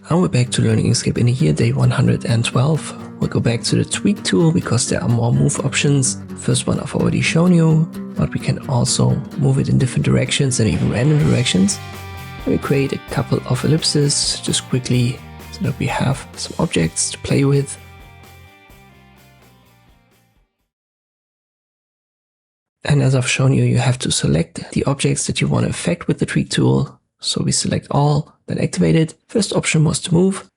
And we're back to learning Inkscape in here, day 112. We'll go back to the tweak tool because there are more move options. First one I've already shown you, but we can also move it in different directions and even random directions. We create a couple of ellipses just quickly so that we have some objects to play with. And as I've shown you, you have to select the objects that you want to affect with the tweak tool. So we select all, then activate it. First option was to move.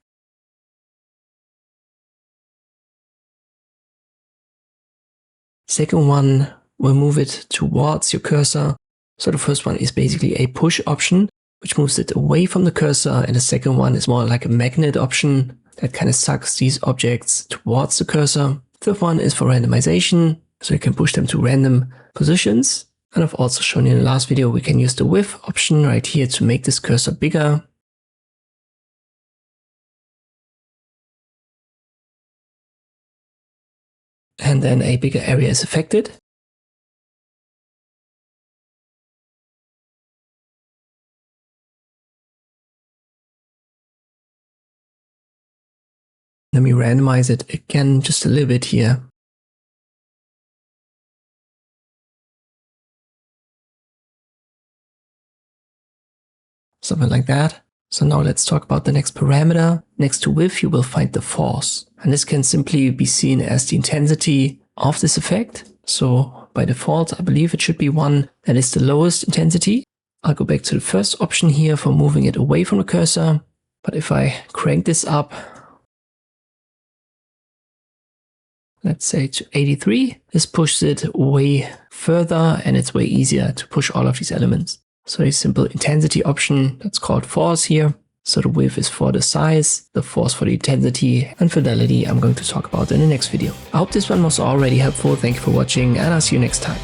Second one will move it towards your cursor. So the first one is basically a push option, which moves it away from the cursor. And the second one is more like a magnet option that kind of sucks these objects towards the cursor. Third one is for randomization. So you can push them to random positions. And I've also shown you in the last video, we can use the width option right here to make this cursor bigger. And then a bigger area is affected. Let me randomize it again just a little bit here. Something like that. So now let's talk about the next parameter. Next to width, you will find the force. And this can simply be seen as the intensity of this effect. So by default, I believe it should be 1 that is the lowest intensity. I'll go back to the first option here for moving it away from the cursor. But if I crank this up, let's say to 83, this pushes it way further and it's way easier to push all of these elements. So a simple intensity option that's called force here. So the width is for the size, the force for the intensity, and fidelity I'm going to talk about in the next video. I hope this one was already helpful. Thank you for watching and I'll see you next time.